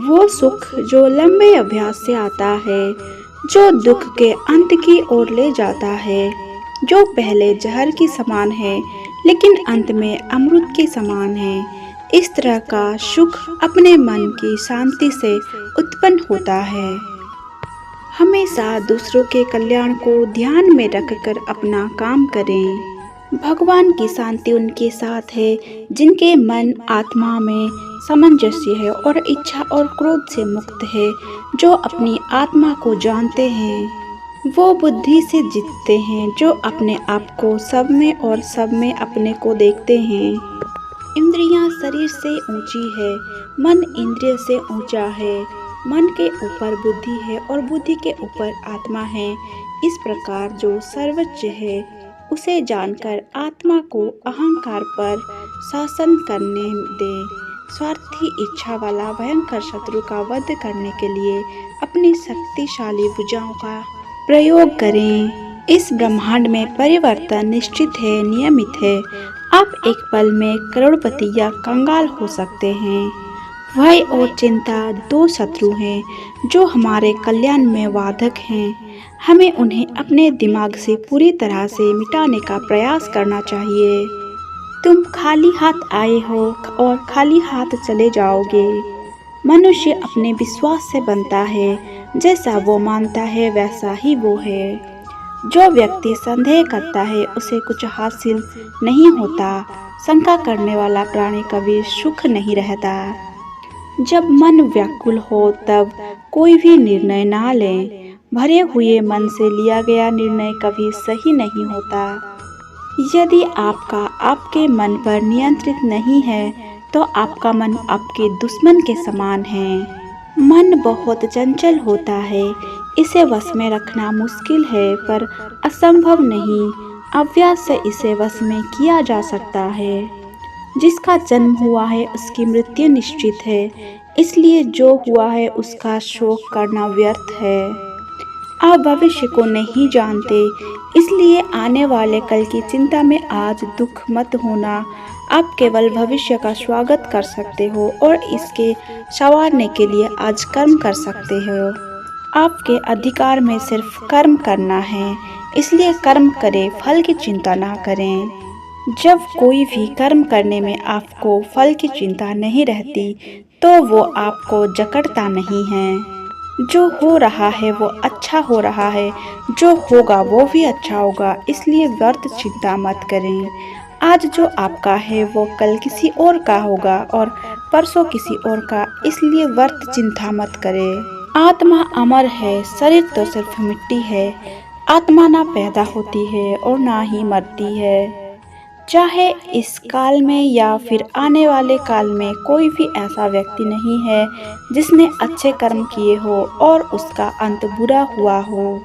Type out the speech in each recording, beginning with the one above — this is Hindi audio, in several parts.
वो सुख जो लंबे अभ्यास से आता है, जो दुख के अंत की ओर ले जाता है, जो पहले जहर के समान है लेकिन अंत में अमृत के समान है। इस तरह का सुख अपने मन की शांति से उत्पन्न होता है। हमेशा दूसरों के कल्याण को ध्यान में रखकर अपना काम करें। भगवान की शांति उनके साथ है जिनके मन आत्मा में सामंजस्य है और इच्छा और क्रोध से मुक्त है, जो अपनी आत्मा को जानते हैं। वो बुद्धि से जीतते हैं, जो अपने आप को सब में और सब में अपने को देखते हैं। इंद्रियां शरीर से ऊंची है, मन इंद्रिय से ऊंचा है। मन के ऊपर बुद्धि है और बुद्धि के ऊपर आत्मा है। इस प्रकार जो सर्वोच्च है उसे जानकर आत्मा को अहंकार पर शासन करने दे। स्वार्थी इच्छा वाला भयंकर शत्रु का वध करने के लिए अपनी शक्तिशाली भुजाओं का प्रयोग करें। इस ब्रह्मांड में परिवर्तन निश्चित है, नियमित है। आप एक पल में करोड़पति या कंगाल हो सकते हैं। भय और चिंता दो शत्रु हैं जो हमारे कल्याण में बाधक हैं। हमें उन्हें अपने दिमाग से पूरी तरह से मिटाने का प्रयास करना चाहिए। तुम खाली हाथ आए हो और खाली हाथ चले जाओगे। मनुष्य अपने विश्वास से बनता है, जैसा वो मानता है वैसा ही वो है। जो व्यक्ति संदेह करता है उसे कुछ हासिल नहीं होता। शंका करने वाला प्राणी कभी सुख नहीं रहता। जब मन व्याकुल हो तब कोई भी निर्णय ना लें। भरे हुए मन से लिया गया निर्णय कभी सही नहीं होता। यदि आपका आपके मन पर नियंत्रित नहीं है तो आपका मन आपके दुश्मन के समान है। मन बहुत चंचल होता है, इसे वश में रखना मुश्किल है पर असंभव नहीं। अभ्यास से इसे वश में किया जा सकता है। जिसका जन्म हुआ है उसकी मृत्यु निश्चित है, इसलिए जो हुआ है उसका शोक करना व्यर्थ है। आप भविष्य को नहीं जानते, इसलिए आने वाले कल की चिंता में आज दुख मत होना। आप केवल भविष्य का स्वागत कर सकते हो और इसके संवारने के लिए आज कर्म कर सकते हो। आपके अधिकार में सिर्फ कर्म करना है, इसलिए कर्म करें, फल की चिंता ना करें। जब कोई भी कर्म करने में आपको फल की चिंता नहीं रहती तो वो आपको जकड़ता नहीं है। जो हो रहा है वो अच्छा हो रहा है, जो होगा वो भी अच्छा होगा, इसलिए व्यर्थ चिंता मत करें। आज जो आपका है वो कल किसी और का होगा और परसों किसी और का, इसलिए व्यर्थ चिंता मत करें। आत्मा अमर है, शरीर तो सिर्फ मिट्टी है। आत्मा ना पैदा होती है और ना ही मरती है। चाहे इस काल में या फिर आने वाले काल में कोई भी ऐसा व्यक्ति नहीं है जिसने अच्छे कर्म किए हो और उसका अंत बुरा हुआ हो।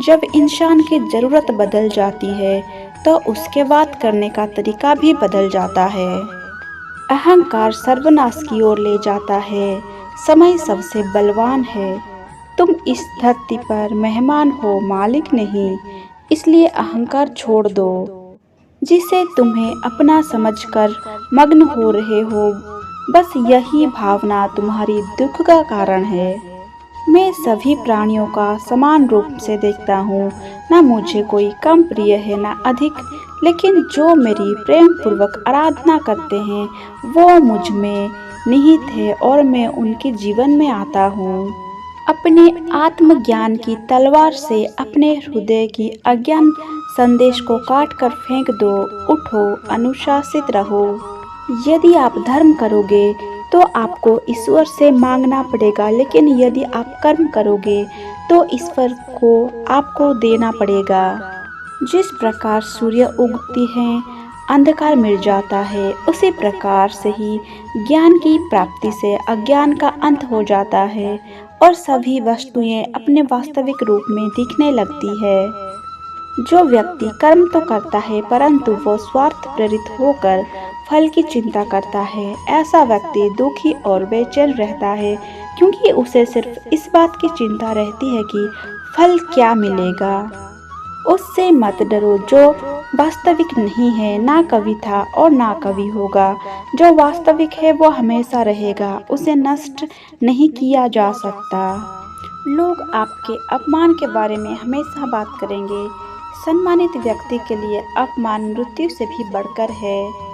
जब इंसान की ज़रूरत बदल जाती है तो उसके बात करने का तरीका भी बदल जाता है। अहंकार सर्वनाश की ओर ले जाता है। समय सबसे बलवान है। तुम इस धरती पर मेहमान हो, मालिक नहीं, इसलिए अहंकार छोड़ दो। जिसे तुम्हें अपना समझकर मग्न हो रहे हो, बस यही भावना तुम्हारी दुख का कारण है। मैं सभी प्राणियों का समान रूप से देखता हूँ, ना मुझे कोई कम प्रिय है ना अधिक, लेकिन जो मेरी प्रेम पूर्वक आराधना करते हैं वो मुझ में निहित है और मैं उनके जीवन में आता हूँ। अपने आत्मज्ञान की तलवार से अपने हृदय की अज्ञान संदेश को काट कर फेंक दो। उठो, अनुशासित रहो। यदि आप धर्म करोगे तो आपको ईश्वर से मांगना पड़ेगा, लेकिन यदि आप कर्म करोगे तो ईश्वर को आपको देना पड़ेगा। जिस प्रकार सूर्य उगती है अंधकार मिट जाता है, उसी प्रकार से ही ज्ञान की प्राप्ति से अज्ञान का अंत हो जाता है और सभी वस्तुएं अपने वास्तविक रूप में दिखने लगती है। जो व्यक्ति कर्म तो करता है परंतु वो स्वार्थ प्रेरित होकर फल की चिंता करता है, ऐसा व्यक्ति दुखी और बेचैन रहता है, क्योंकि उसे सिर्फ इस बात की चिंता रहती है कि फल क्या मिलेगा। उससे मत डरो जो वास्तविक नहीं है, ना कभी था और ना कभी होगा। जो वास्तविक है वो हमेशा रहेगा, उसे नष्ट नहीं किया जा सकता। लोग आपके अपमान के बारे में हमेशा बात करेंगे। सम्मानित व्यक्ति के लिए अपमान मृत्यु से भी बढ़कर है।